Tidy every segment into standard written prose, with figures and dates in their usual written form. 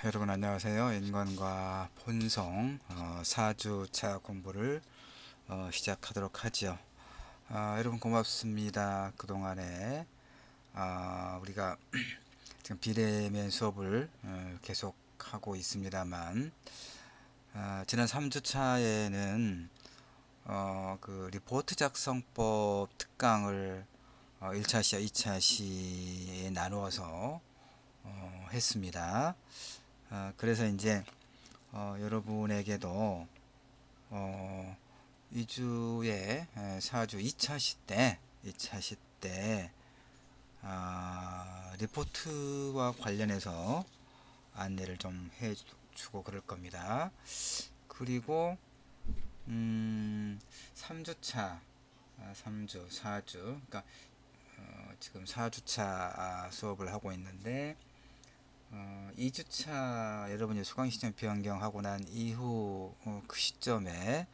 여러분 안녕하세요. 인간과 본성 4주차 공부를 시작하도록 하죠. 여러분 고맙습니다. 그동안에 우리가 지금 비대면 수업을 계속 하고 있습니다만, 지난 3주차에는 그 리포트 작성법 특강을 1차 시와 2차 시에 나누어서 했습니다. 그래서 이제 여러분에게도 2주에 4주 2차 시때 리포트와 관련해서 안내를 좀 해주고 그럴 겁니다. 그리고 3주차 3주 4주 그러니까 지금 4주차 수업을 하고 있는데, 2주차 여러분이 수강신청 변경하고 난 이후 그 시점에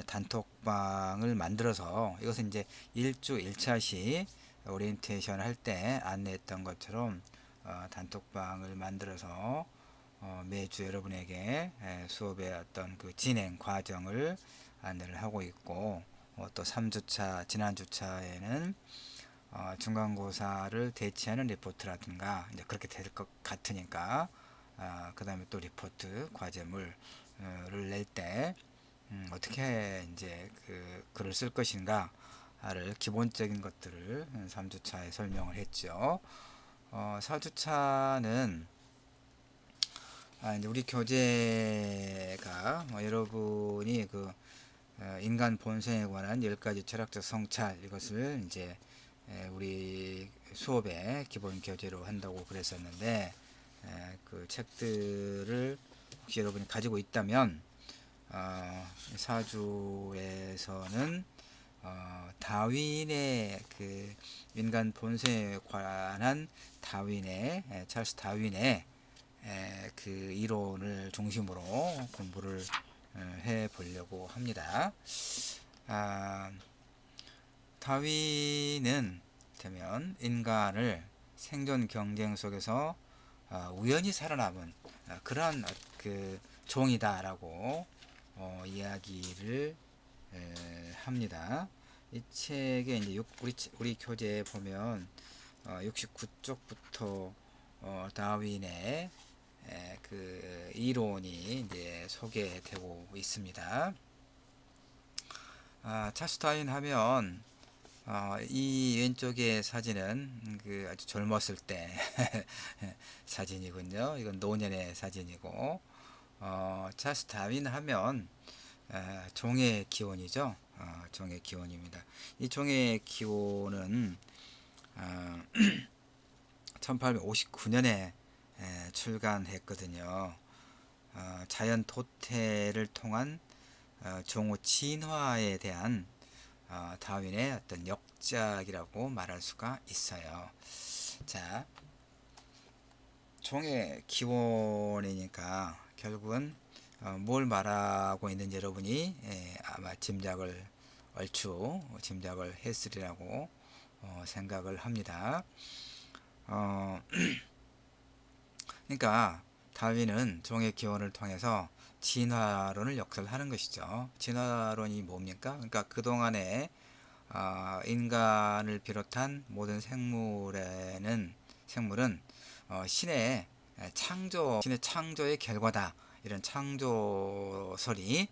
단톡방을 만들어서, 이것은 이제 1주 1차 시 오리엔테이션 할 때 안내했던 것처럼 단톡방을 만들어서 매주 여러분에게 수업의 어떤 그 진행 과정을 안내를 하고 있고, 또 3주차 지난 주차에는 중간고사를 대체하는 리포트라든가 이제 그렇게 될 것 같으니까, 그 다음에 또 리포트 과제물을 낼 때 어떻게 이제 그 글을 쓸 것인가를 기본적인 것들을 3주차에 설명을 했죠. 4주차는 이제 우리 교재가 여러분이 그 인간 본성에 관한 10가지 철학적 성찰, 이것을 이제 우리 수업의 기본 교재로 한다고 그랬었는데, 그 책들을 혹시 여러분이 가지고 있다면 4주에서는 다윈의 그 인간 본성에 관한 찰스 다윈의 그 이론을 중심으로 공부를 해 보려고 합니다. 다윈은 인간을 생존 경쟁 속에서 우연히 살아남은 그러한 그 종이다라고 이야기를 합니다. 이 책에 이제 우리 교재에 보면 69쪽부터 다윈의 그 이론이 이제 소개되고 있습니다. 찰스 다윈 하면 이 왼쪽의 사진은 그 아주 젊었을 때 사진이군요. 이건 노년의 사진이고, 찰스 다윈 하면 종의 기원이죠. 종의 기원입니다. 이 종의 기원은 1859년에 출간했거든요. 자연 도태를 통한 종의 진화에 대한 다윈의 어떤 역작이라고 말할 수가 있어요. 자, 종의 기원이니까 결국은 뭘 말하고 있는지 여러분이 아마 얼추 짐작을 했으리라고 생각을 합니다. 그러니까 다윈은 종의 기원을 통해서 진화론을 역설하는 것이죠. 진화론이 뭡니까? 그러니까 그동안에 인간을 비롯한 모든 생물은 신의 창조의 결과다, 이런 창조설이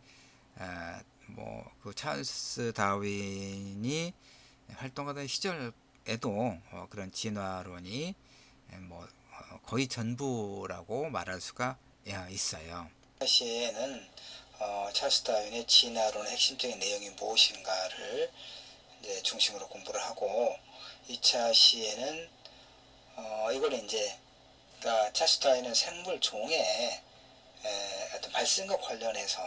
그 찰스 다윈이 활동하던 시절에도 그런 진화론이 거의 전부라고 말할 수가 있어요. 시에는 찰스 다윈의 진화론의 핵심적인 내용이 무엇인가를 이제 중심으로 공부를 하고, 2차 시에는 이걸 이제 그러니까 찰스 다윈은 생물 종의 어떤 발생과 관련해서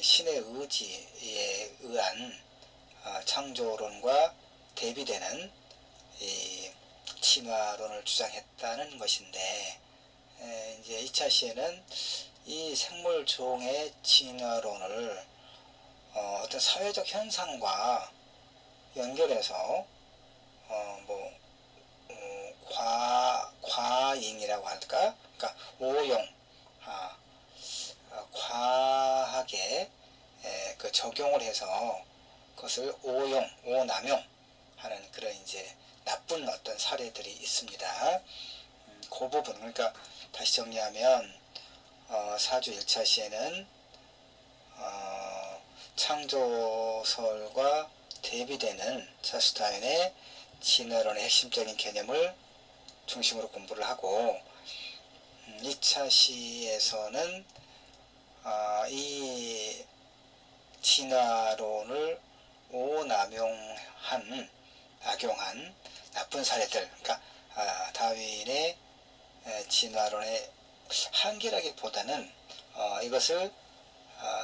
신의 의지에 의한 창조론과 대비되는 이 진화론을 주장했다는 것인데, 이제 2차 시에는 이 생물 종의 진화론을 어떤 사회적 현상과 연결해서 과잉이라고 할까, 오용, 과하게 그 적용을 해서 그것을 오용, 오남용 하는 그런 이제 나쁜 어떤 사례들이 있습니다. 그 부분, 그러니까 다시 정리하면 사주 1차 시에는 창조설과 대비되는 차수타인의 진화론의 핵심적인 개념을 중심으로 공부를 하고 2차 시에서는 이 진화론을 오남용한 악용한 나쁜 사례들, 그러니까 다윈의 진화론의 한계라기보다는 이것을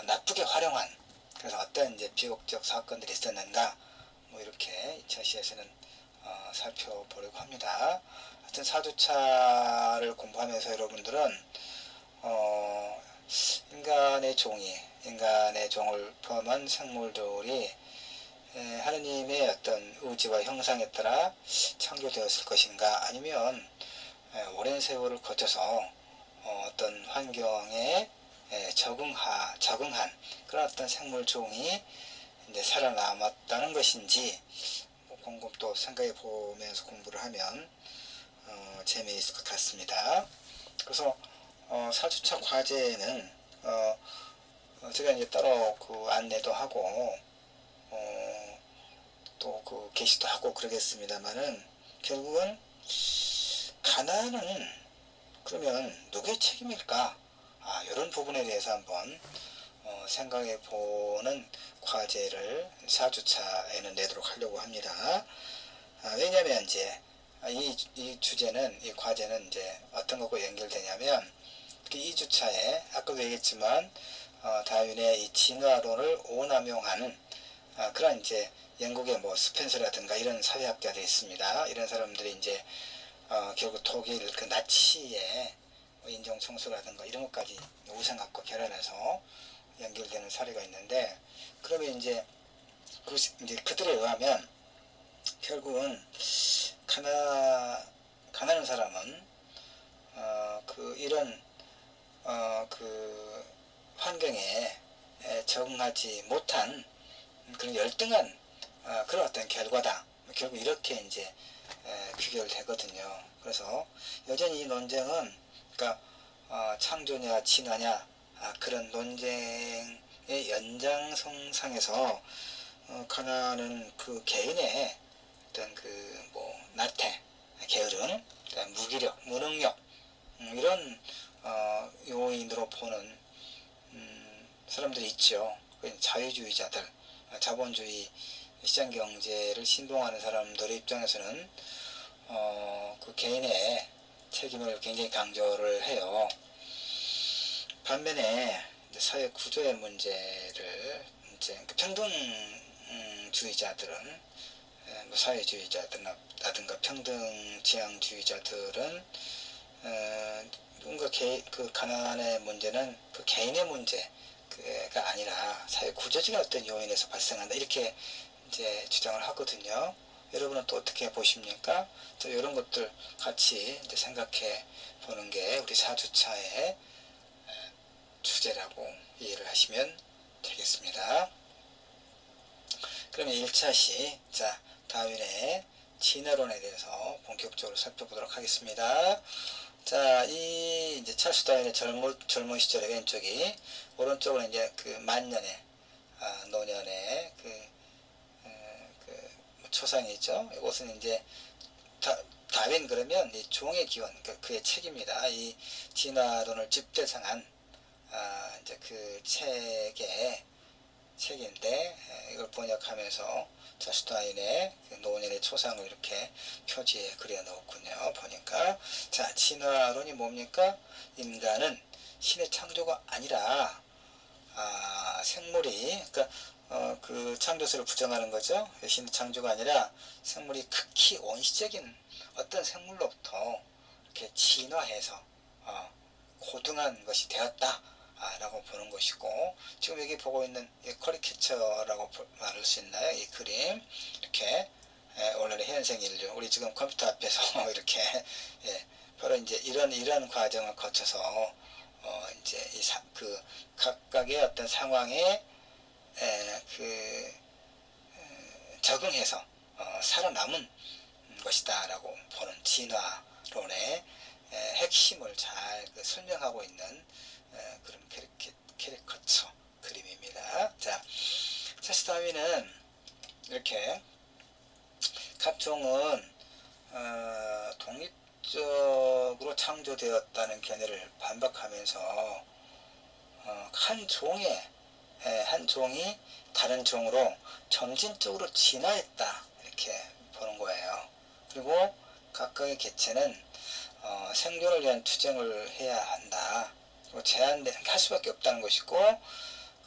나쁘게 활용한, 그래서 어떤 이제 비극적 사건들이 있었는가, 뭐 이렇게 2차 시에서는 살펴보려고 합니다. 하여튼 사주차를 공부하면서 여러분들은 인간의 종을 포함한 생물들이 하느님의 어떤 의지와 형상에 따라 창조되었을 것인가, 아니면 오랜 세월을 거쳐서 어떤 환경에 적응한 그런 어떤 생물종이 이제 살아남았다는 것인지 곰곰 또 생각해 보면서 공부를 하면 재미있을 것 같습니다. 그래서 사주차 과제는 제가 이제 따로 그 안내도 하고 또 그 게시도 하고 그러겠습니다만은, 결국은 가난은 그러면 누구의 책임일까? 이런 부분에 대해서 한번 생각해 보는 과제를 4주차에는 내도록 하려고 합니다. 왜냐하면 이제 이 주제는, 이 과제는 이제 어떤 것과 연결되냐면, 특히 2주차에 아까도 얘기했지만 다윈의 이 진화론을 오남용하는 그런 이제 영국의 뭐 스펜서라든가 이런 사회학자들이 있습니다. 이런 사람들이 이제 결국 독일 그 나치의 인종 청소라든가 이런 것까지 우상학과 결합해서 연결되는 사례가 있는데, 그러면 이제 그들에 의하면 결국은 가난한 사람은 이런 그 환경에 적응하지 못한 그런 열등한 그런 어떤 결과다. 결국 이렇게 이제 귀결되거든요. 그래서 여전히 이 논쟁은, 그러니까 창조냐 진화냐 그런 논쟁의 연장선상에서 가난은 그 개인의 어떤 그 뭐 나태, 게으름, 무기력, 무능력 이런 요인으로 보는 사람들이 있죠. 자유주의자들, 자본주의 시장경제를 신봉하는 사람들의 입장에서는 그 개인의 책임을 굉장히 강조를 해요. 반면에 사회 구조의 문제를 이제 평등주의자들은, 사회주의자들이라든가 평등지향주의자들은 뭔가 그 가난의 문제는 그 개인의 문제가 아니라 사회 구조적인 어떤 요인에서 발생한다, 이렇게 이제 주장을 하거든요. 여러분은 또 어떻게 보십니까? 또 이런 것들 같이 이제 생각해 보는 게 우리 4주차의 주제라고 이해를 하시면 되겠습니다. 그러면 1차 시, 다윈의 진화론에 대해서 본격적으로 살펴보도록 하겠습니다. 이 이제 찰스 다윈의 젊은 시절의 왼쪽이, 오른쪽은 이제 그 만년의 노년의 초상이죠. 이것은 이제 다윈 그러면 이 종의 기원, 그의 책입니다. 이 진화론을 집대성한 이제 그 책인데, 이걸 번역하면서 찰스 다윈의 노년의 초상을 이렇게 표지에 그려 놓았군요. 보니까 진화론이 뭡니까? 인간은 신의 창조가 아니라 생물이, 그러니까 그 창조설을 부정하는 거죠. 신의 창조가 아니라 생물이 극히 원시적인 어떤 생물로부터 이렇게 진화해서 고등한 것이 되었다 라고 보는 것이고, 지금 여기 보고 있는 커리케처라고 말할 수 있나요? 이 그림 이렇게 오늘의 현생 인류, 우리 지금 컴퓨터 앞에서 이렇게 바로 이제 이런 과정을 거쳐서 이제 그 각각의 어떤 상황에 적응해서 살아남은 것이다라고 보는 진화론의 핵심을 잘 설명하고 있는 그런 캐리커처 그림입니다. 자, 찰스 다윈은 이렇게 각종은 독립적으로 창조되었다는 견해를 반박하면서 한 종이 다른 종으로 점진적으로 진화했다 이렇게 보는 거예요. 그리고 각각의 개체는 생존을 위한 투쟁을 해야 한다. 그리고 할 수밖에 없다는 것이고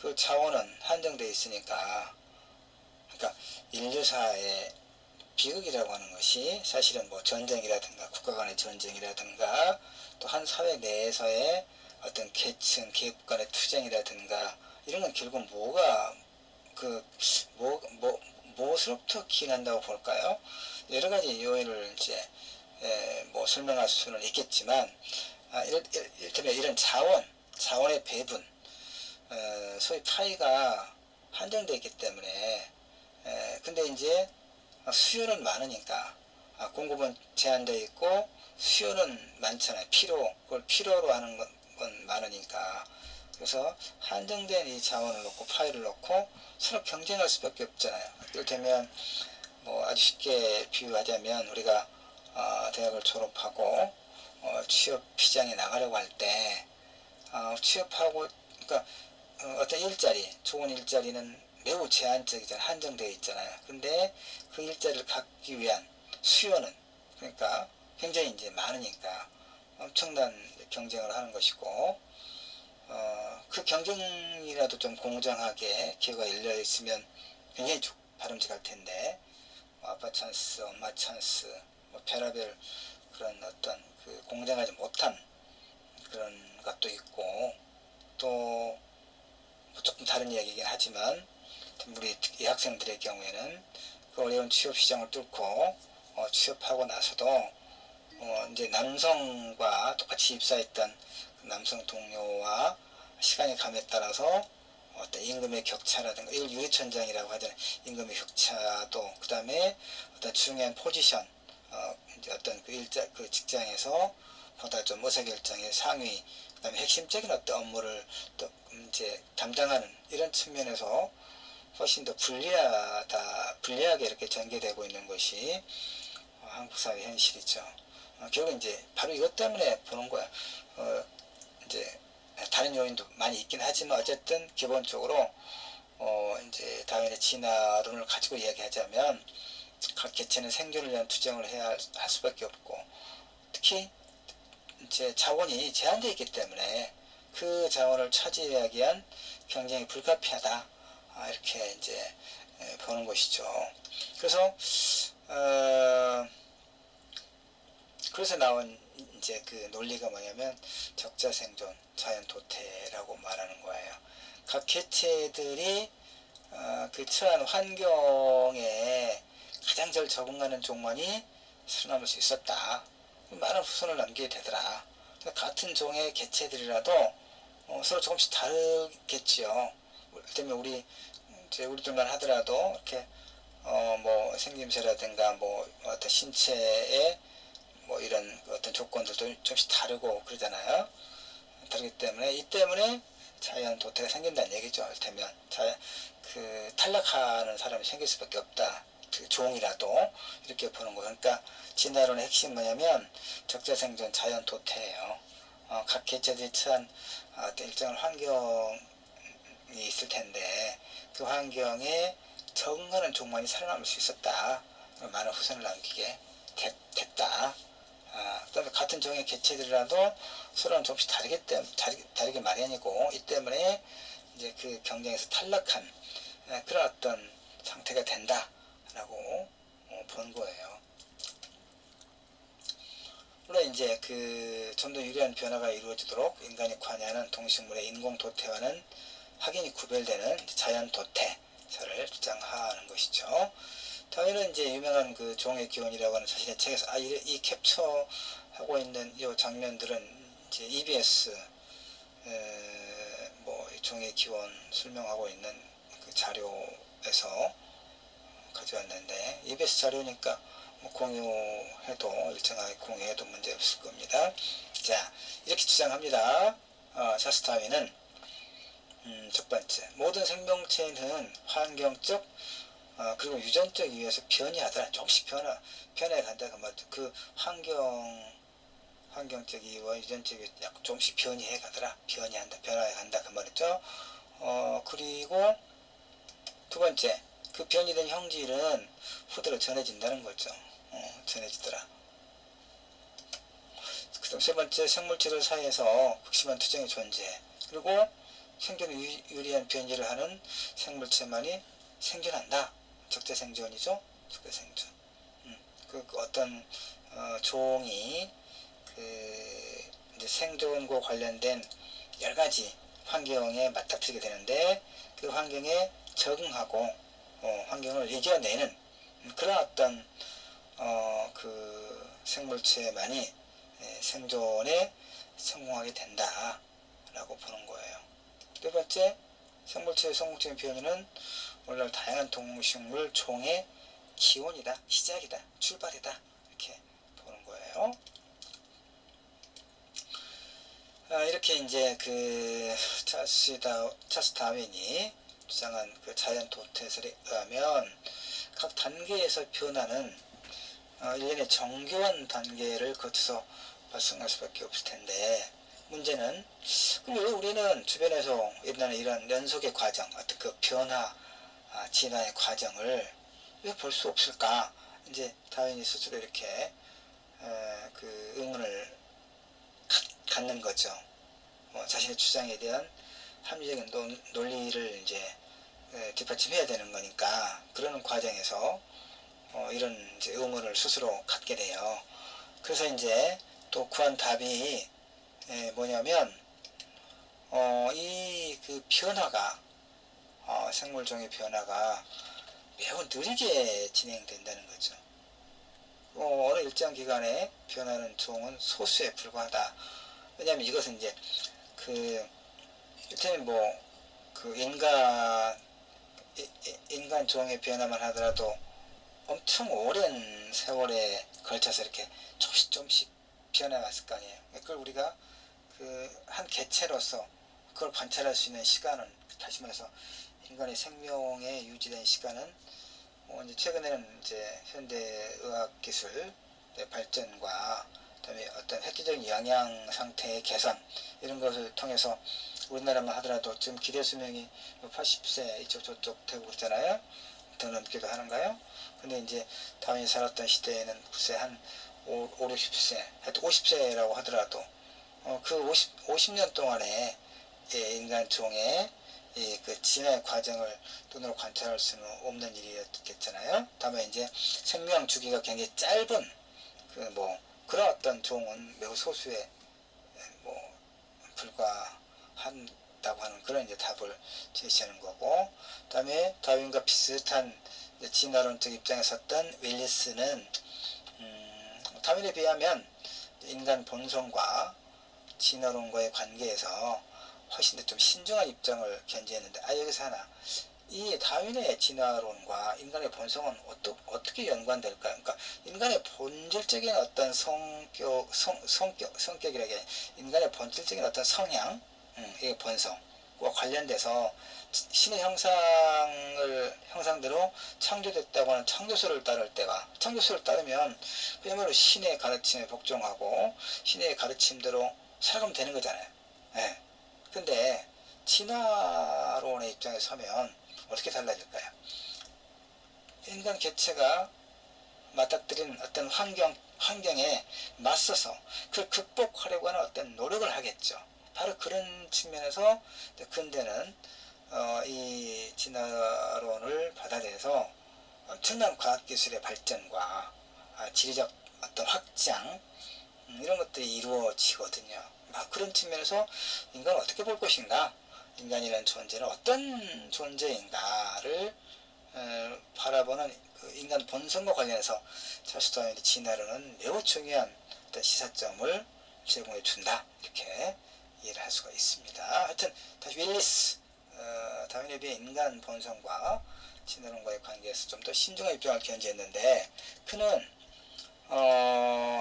그 자원은 한정되어 있으니까 그러니까 인류사의 비극이라고 하는 것이 사실은 뭐 전쟁이라든가 국가 간의 전쟁이라든가 또 한 사회 내에서의 어떤 계층, 계급 간의 투쟁이라든가 이런 건 결국 무엇으로부터 기인한다고 볼까요? 여러 가지 요인을 이제 뭐 설명할 수는 있겠지만 이를테면 이런 자원의 배분, 소위 파이가 한정되어 있기 때문에 근데 이제 수요는 많으니까 공급은 제한되어 있고 수요는 많잖아요. 그걸 필요로 하는 건 많으니까 그래서 한정된 이 자원을 놓고 파이를 놓고 서로 경쟁할 수밖에 없잖아요. 이를테면 뭐 아주 쉽게 비유하자면 우리가 대학을 졸업하고 취업 시장에 나가려고 할 때 취업하고 그러니까 어떤 좋은 일자리는 매우 제한적이잖아요. 한정되어 있잖아요. 근데 그 일자리를 갖기 위한 수요는 그러니까 굉장히 이제 많으니까 엄청난 경쟁을 하는 것이고 그 경쟁이라도 좀 공정하게 기회가 열려 있으면 굉장히 바람직할 텐데 아빠 찬스, 엄마 찬스, 뭐 별의별 그런 어떤 공정하지 못한 그런 것도 있고 또 조금 다른 이야기이긴 하지만 우리 이 학생들의 경우에는 그 어려운 취업 시장을 뚫고 취업하고 나서도 이제 남성과 똑같이 입사했던 그 남성 동료와 시간이 감에 따라서 어떤 임금의 격차라든가 이걸 유리천장이라고 하잖아요. 임금의 격차도 그 다음에 어떤 중요한 포지션 이제 어떤 그 직장에서 보다 좀 의사결정의 상위 그 다음에 핵심적인 어떤 업무를 또 이제 담당하는 이런 측면에서 훨씬 더 불리하게 이렇게 전개되고 있는 것이 한국 사회 현실이죠. 결국 이제 바로 이것 때문에 보는 거야. 이제 다른 요인도 많이 있긴 하지만 어쨌든 기본적으로 이제 다윈의 진화론을 가지고 이야기하자면 각 개체는 생존을 위한 투쟁을 할 수밖에 없고 특히 이제 자원이 제한되어 있기 때문에 그 자원을 차지하기 위한 경쟁이 불가피하다. 이렇게 이제 보는 것이죠. 그래서 그래서 나온 이제 그 논리가 뭐냐면 적자생존, 자연도태라고 말하는 거예요. 각 개체들이 그 처한 환경에 가장 잘 적응하는 종만이 살아남을 수 있었다. 많은 후손을 남기게 되더라. 같은 종의 개체들이라도 서로 조금씩 다르겠지요. 때문에 우리들만 하더라도 이렇게 뭐 생김새라든가 뭐 어떤 신체의 뭐 이런 어떤 조건들도 좀씩 다르고 그러잖아요. 다르기 때문에 이 때문에 자연 도태가 생긴다는 얘기죠. 이를테면 탈락하는 사람이 생길 수밖에 없다. 그 종이라도 이렇게 보는 거. 그러니까 진화론의 핵심 뭐냐면 적자생존 자연 도태예요. 각 개체들이 처한 일정한 환경이 있을 텐데 그 환경에 적응하는 종만이 살아남을 수 있었다. 많은 후손을 남기게 됐다. 그 다음에 같은 종의 개체들이라도 서로는 조금씩 다르게 마련이고 이 때문에 이제 그 경쟁에서 탈락한 그런 어떤 상태가 된다라고 본 거예요. 물론 이제 좀 더 유리한 변화가 이루어지도록 인간이 관여하는 동식물의 인공 도태와는 확연히 구별되는 자연 도태설을 주장하는 것이죠. 다윈은 이제 유명한 그 종의 기원이라고 하는 자신의 책에서 이 캡처 하고 있는 이 장면들은 이제 EBS 뭐 종의 기원 설명하고 있는 그 자료에서 가져왔는데 EBS 자료니까 뭐 공유해도 일정하게 공유해도 문제 없을 겁니다. 자, 이렇게 주장합니다. 찰스 다윈은 첫 번째, 모든 생명체는 환경적 그리고 유전적 이유에서 변이하더라. 조금씩 변해 간다 그 말이죠. 그 환경적 이유와 유전적 이유 약 조금씩 변이해 가더라. 변화해 간다 그 말이죠. 그리고 두 번째, 그 변이된 형질은 후대로 전해진다는 거죠. 전해지더라. 그 다음 세 번째, 생물체들 사이에서 극심한 투쟁이 존재해. 그리고 생존에 유리한 변이를 하는 생물체만이 생존한다. 적재생존이죠. 적재생존. 그 어떤 종이 이제 생존과 관련된 여러 가지 환경에 맞닥뜨리게 되는데 그 환경에 적응하고 환경을 이겨내는 그런 어떤 그 생물체만이 생존에 성공하게 된다라고 보는 거예요. 네 번째, 생물체의 성공적인 변이는 오늘날 다양한 동식물 종의 기원이다, 시작이다, 출발이다 이렇게 보는 거예요. 이렇게 이제 그 찰스 다윈이 주장한 그 자연 도태설에 의하면 각 단계에서 변화는 일련의 정교한 단계를 거쳐서 발생할 수밖에 없을 텐데 문제는 그럼 왜 우리는 주변에서 일어나는 이런 연속의 과정, 어떤 그 변화, 진화의 과정을 왜 볼 수 없을까? 이제 다윈이 스스로 이렇게 그 의문을 갖는 거죠. 자신의 주장에 대한 합리적인 논리를 이제 뒷받침해야 되는 거니까 그러는 과정에서 이런 이제 의문을 스스로 갖게 돼요. 그래서 이제 또 구한 답이 뭐냐면 이 그 변화가 생물종의 변화가 매우 느리게 진행된다는 거죠. 어느 일정 기간에 변하는 종은 소수에 불과하다. 왜냐하면 이것은 이제 그 이를테면 뭐 그 인간 종의 변화만 하더라도 엄청 오랜 세월에 걸쳐서 이렇게 조금씩 변해왔을 거 아니에요. 그걸 우리가 그 한 개체로서 그걸 관찰할 수 있는 시간은 다시 말해서 인간의 생명에 유지된 시간은 이제 최근에는 이제 현대의학 기술 발전과 그다음에 어떤 획기적인 영양 상태의 개선 이런 것을 통해서 우리나라만 하더라도 지금 기대 수명이 80세 이쪽 저쪽 되고 그러잖아요. 더 넘기도 하는가요? 근데 이제 다윈이 살았던 시대에는 글쎄 한 60세, 하여튼 50세라고 하더라도 그 50년 동안에 인간 종의 그 진화의 과정을 눈으로 관찰할 수는 없는 일이었겠잖아요. 다만 이제 생명 주기가 굉장히 짧은 그 뭐 그런 어떤 종은 매우 소수에 뭐 불과한다고 하는 그런 이제 답을 제시하는 거고, 그다음에 다윈과 비슷한 진화론적 입장에 섰던 윌리스는 다윈에 비하면 인간 본성과 진화론과의 관계에서 훨씬 더 좀 신중한 입장을 견지했는데 여기서 하나 이 다윈의 진화론과 인간의 본성은 어떻게 연관될까요? 그러니까 인간의 본질적인 어떤 성격이라게 인간의 본질적인 어떤 성향, 이 본성과 관련돼서 신의 형상대로 창조됐다고 하는 창조설을 따를 때와 창조설을 따르면 그야말로 신의 가르침에 복종하고 신의 가르침대로 살아가면 되는 거잖아요. 네. 근데 진화론의 입장에 서면 어떻게 달라질까요? 인간 개체가 맞닥뜨리는 어떤 환경에 맞서서 그걸 극복하려고 하는 어떤 노력을 하겠죠. 바로 그런 측면에서 근대는 이 진화론을 받아들여서 엄청난 과학기술의 발전과 지리적 어떤 확장 이런 것들이 이루어지거든요. 그런 측면에서 인간을 어떻게 볼 것인가, 인간이라는 존재는 어떤 존재인가를 바라보는 그 인간 본성과 관련해서 찰스 다윈의 진화론은 매우 중요한 어떤 시사점을 제공해 준다, 이렇게 이해를 할 수가 있습니다. 하여튼 다시 윌리스, 다윈에 비해 인간 본성과 진화론과의 관계에서 좀 더 신중한 입장을 견지했는데, 그는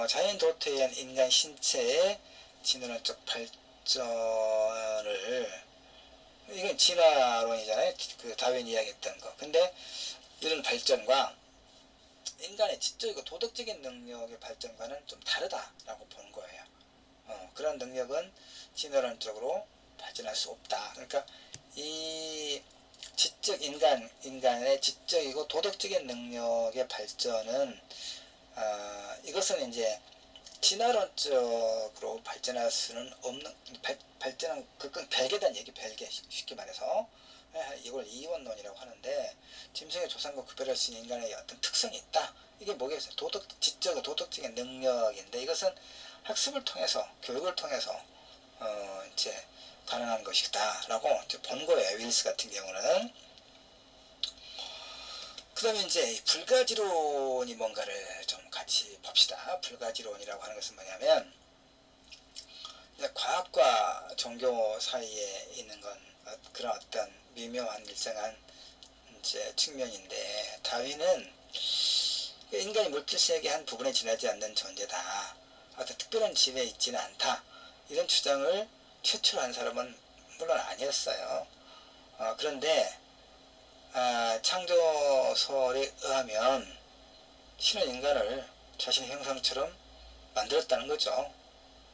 자연 도태에 의한 인간 신체의 진화론적 발전을, 이건 진화론이잖아요. 그 다윈이 이야기했던 거. 근데 이런 발전과 인간의 지적이고 도덕적인 능력의 발전과는 좀 다르다라고 보는 거예요. 그런 능력은 진화론적으로 발전할 수 없다. 그러니까 이 지적 인간의 지적이고 도덕적인 능력의 발전은 이것은 이제 진화론적으로 발전할 수는 없는, 발전은 그건 별개단 얘기, 별개. 쉽게 말해서 이걸 이원론이라고 하는데, 짐승의 조상과 구별할 수 있는 인간의 어떤 특성이 있다. 이게 뭐겠어요? 지적 도덕적인 능력인데, 이것은 학습을 통해서, 교육을 통해서 이제 가능한 것이다라고 이제 본 거예요. 윌리스 같은 경우는. 그 다음에 이제 불가지론이 뭔가를 좀 같이 봅시다. 불가지론이라고 하는 것은 뭐냐면, 과학과 종교 사이에 있는 건 그런 어떤 미묘한 일정한 이제 측면인데, 다윈은 인간이 물질세계의 한 부분에 지나지 않는 존재다, 어떤 특별한 지위에 있지는 않다, 이런 주장을 최초로 한 사람은 물론 아니었어요. 그런데 창조설에 의하면 신은 인간을 자신의 형상처럼 만들었다는 거죠.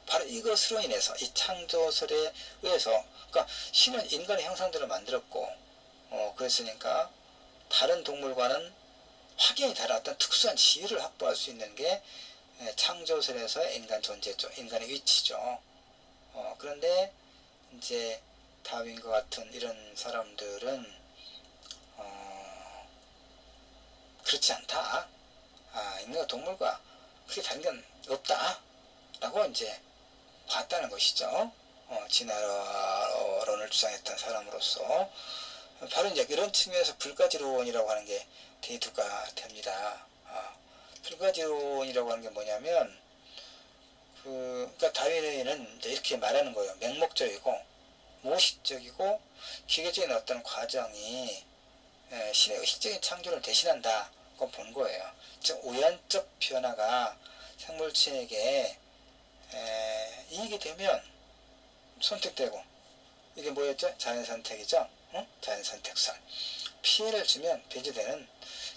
바로 이것으로 인해서, 이 창조설에 의해서, 그러니까 신은 인간의 형상대로 만들었고, 그랬으니까 다른 동물과는 확연히 다른 어떤 특수한 지위를 확보할 수 있는 게 창조설에서의 인간 존재죠. 인간의 위치죠. 그런데 이제 다윈과 같은 이런 사람들은 그렇지 않다. 인간과 동물과 크게 다른 건 없다, 라고 이제 봤다는 것이죠. 진화론을 주장했던 사람으로서. 바로 이제 이런 측면에서 불가지론이라고 하는 게 대두가 됩니다. 불가지론이라고 하는 게 뭐냐면, 그러니까 다윈은 이제 이렇게 말하는 거예요. 맹목적이고 무의식적이고 기계적인 어떤 과정이 신의 의식적인 창조를 대신한다고 본 거예요. 즉 우연적 변화가 생물체에게 이익이 되면 선택되고, 이게 뭐였죠? 자연선택이죠. 자연선택설. 피해를 주면 배제되는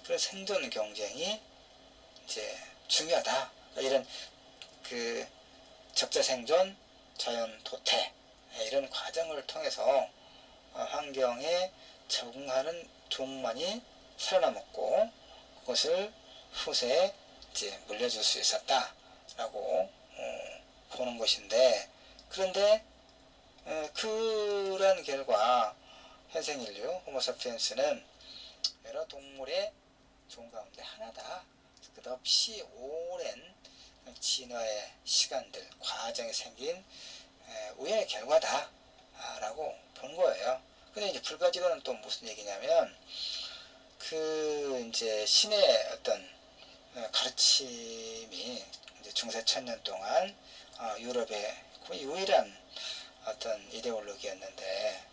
그런 생존 경쟁이 이제 중요하다. 이런 그 적자생존, 자연 도태, 이런 과정을 통해서 환경에 적응하는 종만이 살아남았고, 그것을 후세에 이제 물려줄 수 있었다라고 보는 것인데, 그런데 그러한 결과 현생인류 호모사피엔스는 여러 동물의 종 가운데 하나다. 끝없이 오랜 진화의 시간들, 과정에 생긴 우연의 결과다, 라고 본 거예요. 근데 이제 불가지론은 또 무슨 얘기냐면, 그 이제 신의 어떤 가르침이 이제 중세 천년 동안 유럽의 거의 유일한 어떤 이데올로기였는데,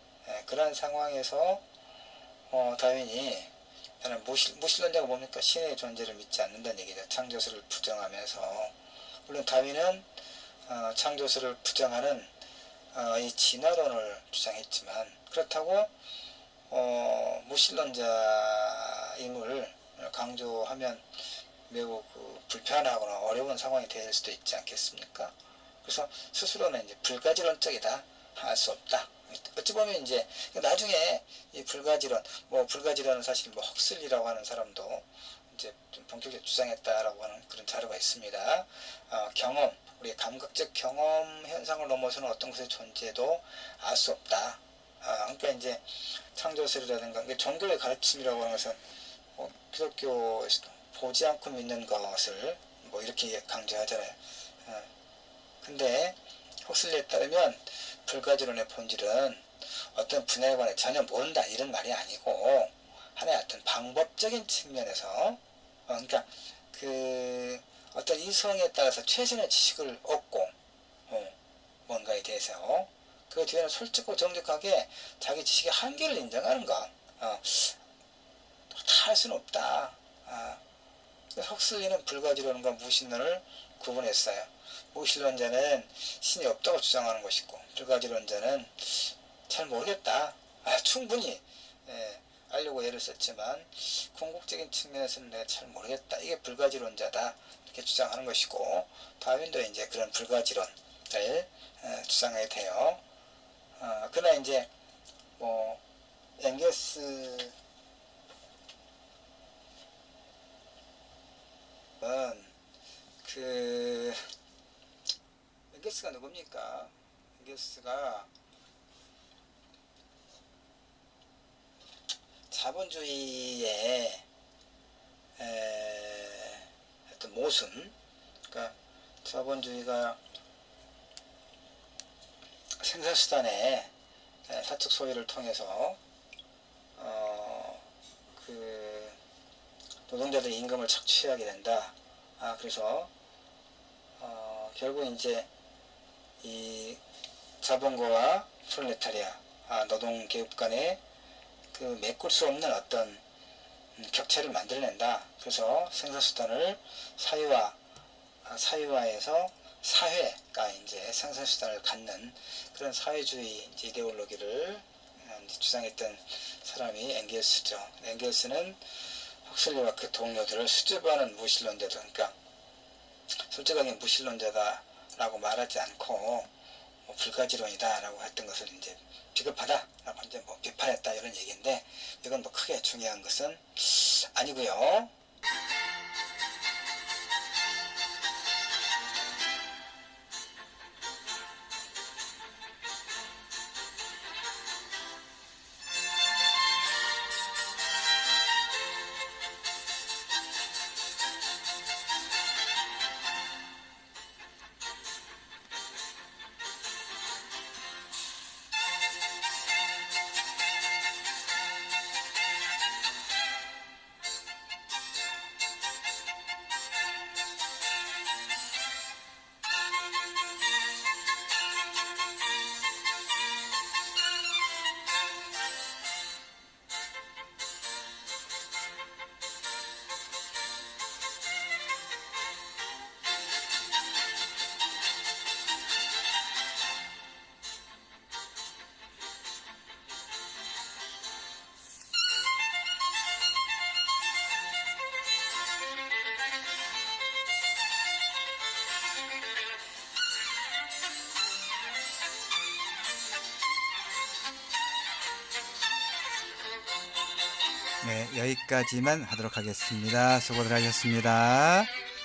그런 상황에서 다윈이, 나는 무신론자가 뭡니까? 신의 존재를 믿지 않는다는 얘기죠. 창조설을 부정하면서. 물론 다윈은 창조설을 부정하는 이 진화론을 주장했지만, 그렇다고 무신론자임을 강조하면 매우 불편하거나 어려운 상황이 될 수도 있지 않겠습니까? 그래서 스스로는 이제 불가지론적이다, 할 수 없다. 어찌 보면 이제 나중에 이 불가지론은 사실 헉슬리라고 하는 사람도 이제 좀 본격적으로 주장했다라고 하는 그런 자료가 있습니다. 경험, 우리의 감각적 경험 현상을 넘어서는 어떤 것의 존재도 알 수 없다. 그러니까 이제 창조설이라든가 종교의 가르침이라고 하는 것은 기독교에서 보지 않고 믿는 것을 이렇게 강조하잖아요. 근데 헉슬리에 따르면 불가지론의 본질은 어떤 분야에 관해 전혀 모른다, 이런 말이 아니고, 하나의 어떤 방법적인 측면에서, 그러니까 그 어떤 이성에 따라서 최선의 지식을 얻고 뭔가에 대해서 그 뒤에는 솔직하고 정직하게 자기 지식의 한계를 인정하는 것. 다 할 수는 없다. 헉슬리는 불가지론과 무신론을 구분했어요. 무신론자는 신이 없다고 주장하는 것이고 불가지론자는 잘 모르겠다. 충분히 알려고 애를 썼지만 궁극적인 측면에서는 내가 잘 모르겠다. 이게 불가지론자다. 이렇게 주장하는 것이고 다윈도 이제 그런 불가지론을 주장하게 돼요. 그러나 이제 뭐 엥겔스는 엥겔스가 누굽니까? 엥겔스가 자본주의의 어떤 모순, 그러니까 자본주의가 생산수단의 사적 소유를 통해서 그 노동자들의 임금을 착취하게 된다. 그래서 결국 이제 이 자본가와 프롤레타리아, 노동계급 간의 그 메꿀 수 없는 어떤 격차를 만들어낸다. 그래서 생산수단을 사유화해서 사회가 이제 생산수단을 갖는 그런 사회주의 이데올로기를 주장했던 사람이 엥겔스죠. 엥겔스는 헉슬리와 그 동료들을 수줍어하는 무신론자들, 그러니까 솔직하게 무신론자다라고 말하지 않고 불가지론이다라고 했던 것을 이제 비겁하다라고 이제 비판했다 이런 얘기인데 이건 크게 중요한 것은 아니고요. 네, 여기까지만 하도록 하겠습니다. 수고들 하셨습니다.